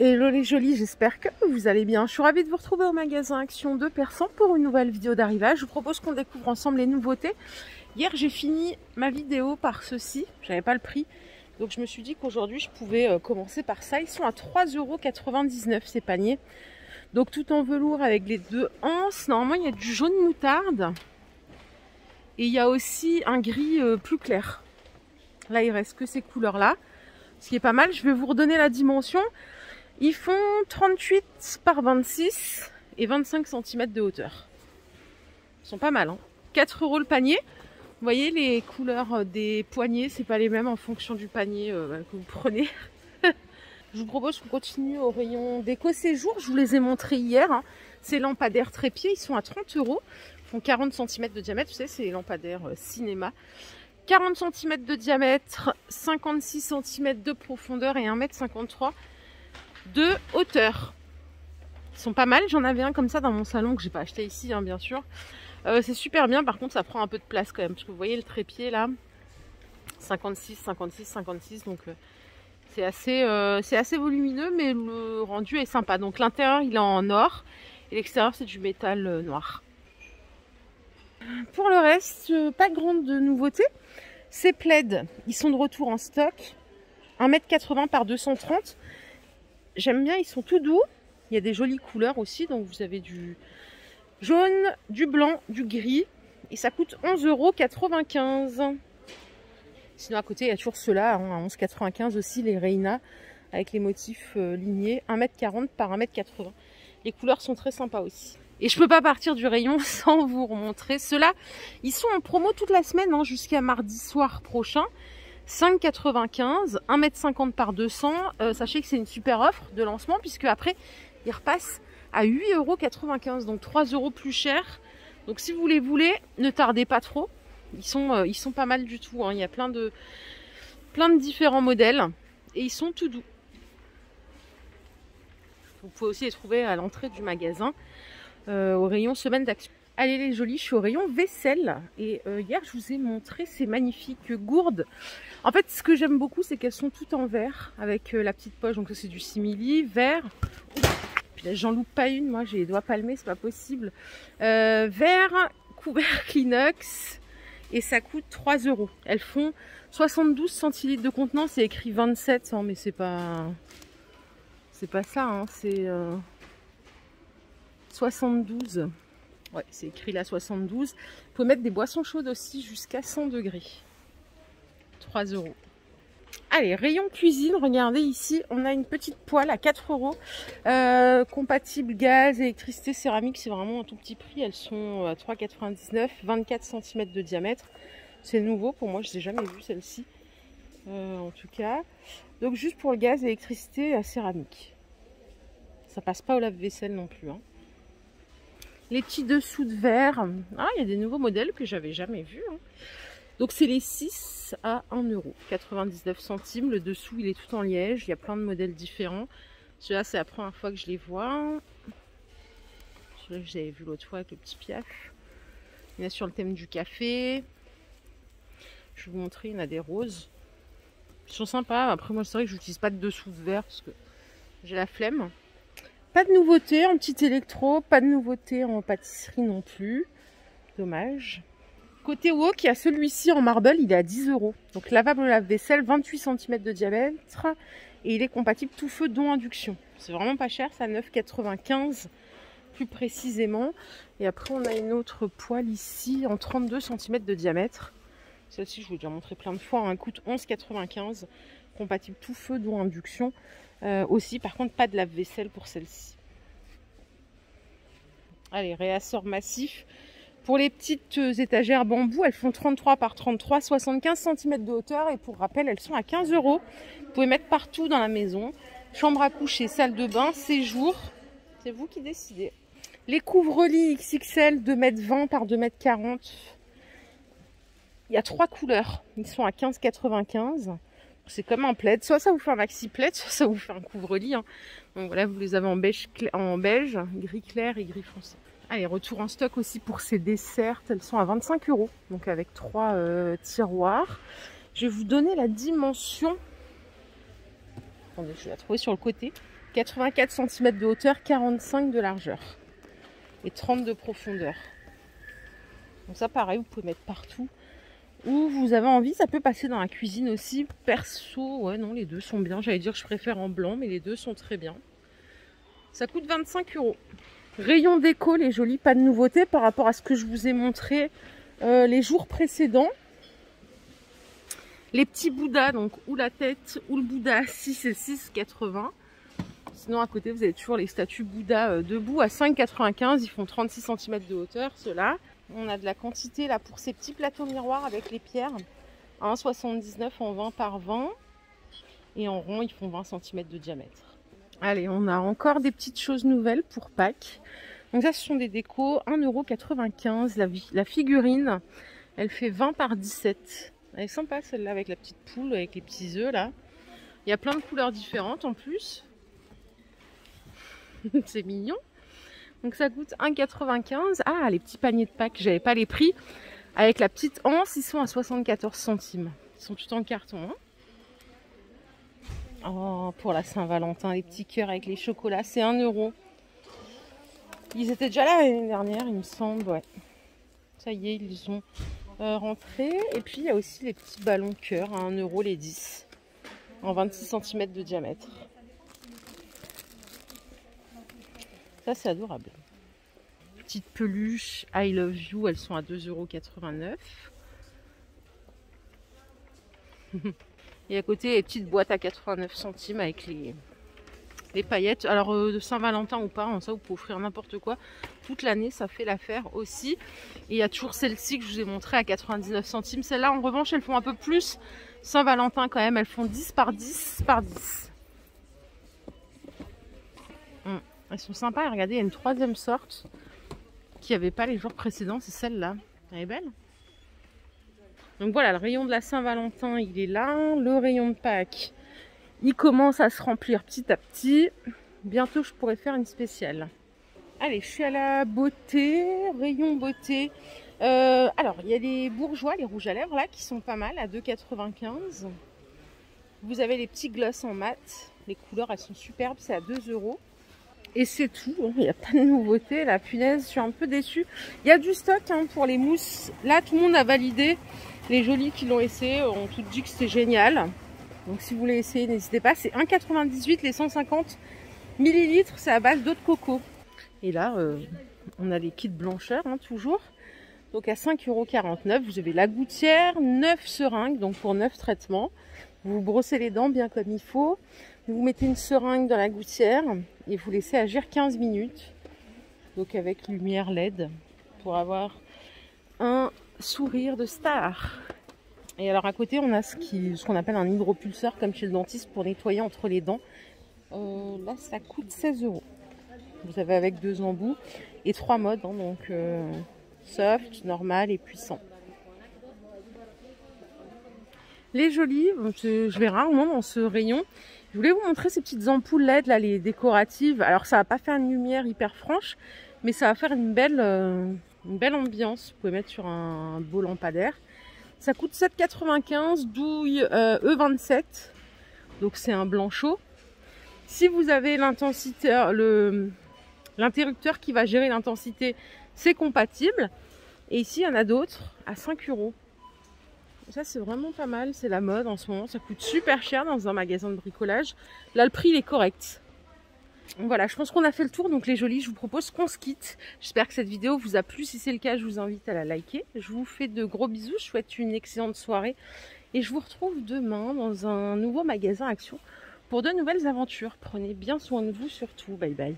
Hello les jolis, j'espère que vous allez bien. Je suis ravie de vous retrouver au magasin Action de Persan pour une nouvelle vidéo d'arrivage. Je vous propose qu'on découvre ensemble les nouveautés. Hier, j'ai fini ma vidéo par ceci. J'avais pas le prix. Donc je me suis dit qu'aujourd'hui, je pouvais commencer par ça. Ils sont à 3,99 € ces paniers. Donc tout en velours avec les deux anses. Normalement, il y a du jaune moutarde. Et il y a aussi un gris plus clair. Là, il reste que ces couleurs-là. Ce qui est pas mal. Je vais vous redonner la dimension. Ils font 38 par 26 et 25 cm de hauteur. Ils sont pas mal, hein. 4 € le panier. Vous voyez, les couleurs des poignées, c'est pas les mêmes en fonction du panier que vous prenez. Je vous propose qu'on continue au rayon déco séjour. Je vous les ai montrés hier, hein. Ces lampadaires trépieds, ils sont à 30 €. Ils font 40 cm de diamètre. Vous savez, c'est les lampadaires cinéma. 40 cm de diamètre, 56 cm de profondeur et 1,53 m de hauteur. Ils sont pas mal. J'en avais un comme ça dans mon salon que j'ai pas acheté ici, hein, bien sûr. C'est super bien. Par contre, ça prend un peu de place quand même. Parce que vous voyez le trépied là, 56, 56, 56. Donc c'est assez volumineux, mais le rendu est sympa. Donc l'intérieur il est en or et l'extérieur c'est du métal noir. Pour le reste, pas de grande nouveauté. Ces plaids, ils sont de retour en stock. 1,80 m par 230. J'aime bien, ils sont tout doux. Il y a des jolies couleurs aussi. Donc vous avez du jaune, du blanc, du gris. Et ça coûte 11,95 €. Sinon à côté, il y a toujours ceux-là, hein, à 11,95 € aussi, les Reina, avec les motifs lignés. 1,40 m par 1,80 m. Les couleurs sont très sympas aussi. Et je peux pas partir du rayon sans vous remontrer. Ceux-là, ils sont en promo toute la semaine, hein, jusqu'à mardi soir prochain. 5,95 €, 1,50 m par 200. Sachez que c'est une super offre de lancement puisque après, ils repassent à 8,95 €, donc 3 € plus cher. Donc si vous les voulez, ne tardez pas trop. Ils sont pas mal du tout, hein. Il y a plein de différents modèles et ils sont tout doux. Vous pouvez aussi les trouver à l'entrée du magasin, au rayon semaine d'action. Allez les jolis, je suis au rayon vaisselle et hier je vous ai montré ces magnifiques gourdes. En fait, ce que j'aime beaucoup, c'est qu'elles sont toutes en verre avec la petite poche. Donc ça c'est du simili, verre. Puis là j'en loupe pas une, moi j'ai les doigts palmés, c'est pas possible. Verre, couvercle inox et ça coûte 3 €. Elles font 72 centilitres de contenance, c'est écrit 27, hein, mais c'est pas ça, hein, c'est 72. Ouais, c'est écrit là 72. Vous pouvez mettre des boissons chaudes aussi jusqu'à 100 degrés. 3 €. Allez, rayon cuisine, regardez ici, on a une petite poêle à 4 €. Compatible gaz, électricité, céramique, c'est vraiment un tout petit prix. Elles sont à 3,99 €, 24 cm de diamètre. C'est nouveau pour moi, je ne les ai jamais vues celle-ci. En tout cas. Donc juste pour le gaz, électricité, la céramique. Ça passe pas au lave-vaisselle non plus, hein. Les petits dessous de verre. Ah, il y a des nouveaux modèles que j'avais jamais vus, hein. Donc c'est les 6 à 1,99 €. Le dessous, il est tout en liège. Il y a plein de modèles différents. Celui-là, c'est la première fois que je les vois. Celui-là, j'avais vu l'autre fois avec le petit piaf. Il y en a sur le thème du café. Je vais vous montrer, il y en a des roses. Ils sont sympas. Après, moi, c'est vrai que je n'utilise pas de dessous de verre parce que j'ai la flemme. Pas de nouveauté en petit électro, pas de nouveauté en pâtisserie non plus. Dommage. Côté wok, il y a celui-ci en marble, il est à 10 €. Donc lavable lave-vaisselle, 28 cm de diamètre. Et il est compatible tout feu dont induction. C'est vraiment pas cher, c'est à 9,95 € plus précisément. Et après, on a une autre poêle ici en 32 cm de diamètre. Celle-ci, je vous l'ai déjà montré plein de fois, hein, coûte 11,95 €. Compatible tout feu dont induction. Aussi, par contre, pas de lave-vaisselle pour celle-ci. Allez, réassort massif. Pour les petites étagères bambou, elles font 33 par 33, 75 cm de hauteur. Et pour rappel, elles sont à 15 €. Vous pouvez mettre partout dans la maison. Chambre à coucher, salle de bain, séjour. C'est vous qui décidez. Les couvre-lits XXL, 2,20 m par 2,40 m. Il y a 3 couleurs. Ils sont à 15,95 €. C'est comme un plaid, soit ça vous fait un maxi plaid, soit ça vous fait un couvre-lit, hein. Donc voilà, vous les avez en beige, gris clair et gris foncé. Allez, retour en stock aussi pour ces desserts, elles sont à 25 €, donc avec 3 tiroirs. Je vais vous donner la dimension. Attendez, je vais la trouver sur le côté. 84 cm de hauteur, 45 de largeur et 30 de profondeur. Donc ça pareil, vous pouvez mettre partout où vous avez envie. Ça peut passer dans la cuisine aussi. Perso, ouais non, les deux sont bien. J'allais dire que je préfère en blanc, mais les deux sont très bien. Ça coûte 25 €. Rayon déco, les jolis, pas de nouveauté par rapport à ce que je vous ai montré les jours précédents. Les petits Bouddhas, donc ou la tête ou le Bouddha assis, c'est 6,80 €. Sinon à côté vous avez toujours les statues Bouddha debout à 5,95 €. Ils font 36 cm de hauteur, ceux-là. On a de la quantité là pour ces petits plateaux miroirs avec les pierres. 1,79 € en 20 par 20. Et en rond, ils font 20 cm de diamètre. Allez, on a encore des petites choses nouvelles pour Pâques. Donc ça, ce sont des décos, 1,95 €. La figurine, elle fait 20 par 17. Elle est sympa celle-là avec la petite poule, avec les petits œufs là. Il y a plein de couleurs différentes en plus. C'est mignon. Donc ça coûte 1,95 €. Ah, les petits paniers de Pâques, j'avais pas les prix. Avec la petite anse, ils sont à 74 centimes. Ils sont tout en carton. Hein. Oh, pour la Saint-Valentin, les petits cœurs avec les chocolats, c'est 1 €. Ils étaient déjà là l'année dernière, il me semble. Ouais. Ça y est, ils ont rentré. Et puis il y a aussi les petits ballons cœur à 1 € les 10. En 26 cm de diamètre. Ça, c'est adorable. Petites peluches I Love You, elles sont à 2,89 €. Et à côté, les petites boîtes à 89 centimes avec les paillettes. Alors, de Saint-Valentin ou pas, ça, vous pouvez offrir n'importe quoi. Toute l'année, ça fait l'affaire aussi. Et il y a toujours celle-ci que je vous ai montré à 99 centimes. Celles-là, en revanche, elles font un peu plus. Saint-Valentin, quand même, elles font 10 par 10 par 10. Elles sont sympas. Regardez, il y a une troisième sorte qui n'y avait pas les jours précédents. C'est celle-là. Elle est belle. Donc voilà, le rayon de la Saint-Valentin, il est là. Le rayon de Pâques, il commence à se remplir petit à petit. Bientôt, je pourrais faire une spéciale. Allez, je suis à la beauté, rayon beauté. Alors, il y a les bourgeois, les rouges à lèvres, là, qui sont pas mal, à 2,95 €. Vous avez les petits gloss en mat. Les couleurs, elles sont superbes, c'est à 2 €. Et c'est tout, hein. Il n'y a pas de nouveauté. La punaise, je suis un peu déçue. Il y a du stock hein, pour les mousses. Là, tout le monde a validé. Les jolis qui l'ont essayé ont toutes dit que c'était génial. Donc si vous voulez essayer, n'hésitez pas. C'est 1,98 € les 150 ml. C'est à base d'eau de coco. Et là, on a les kits blancheur, hein, toujours. Donc à 5,49 €. Vous avez la gouttière, 9 seringues, donc pour 9 traitements. Vous vous brossez les dents bien comme il faut. Vous mettez une seringue dans la gouttière et vous laissez agir 15 minutes. Donc avec lumière LED pour avoir un sourire de star. Et alors à côté, on a ce qu'on appelle un hydropulseur comme chez le dentiste pour nettoyer entre les dents. Là, ça coûte 16 €. Vous avez avec 2 embouts et 3 modes, hein, donc soft, normal et puissant. Les jolis, je vais rarement dans ce rayon. Je voulais vous montrer ces petites ampoules LED, là, les décoratives. Alors, ça va pas faire une lumière hyper franche, mais ça va faire une belle ambiance. Vous pouvez mettre sur un beau lampadaire. Ça coûte 7,95 €, douille E27. Donc, c'est un blanc chaud. Si vous avez l'intensité, l'interrupteur qui va gérer l'intensité, c'est compatible. Et ici, il y en a d'autres à 5 €. Ça, c'est vraiment pas mal. C'est la mode en ce moment. Ça coûte super cher dans un magasin de bricolage. Là, le prix, il est correct. Donc voilà, je pense qu'on a fait le tour. Donc les jolis, je vous propose qu'on se quitte. J'espère que cette vidéo vous a plu. Si c'est le cas, je vous invite à la liker. Je vous fais de gros bisous. Je souhaite une excellente soirée. Et je vous retrouve demain dans un nouveau magasin Action pour de nouvelles aventures. Prenez bien soin de vous surtout. Bye bye.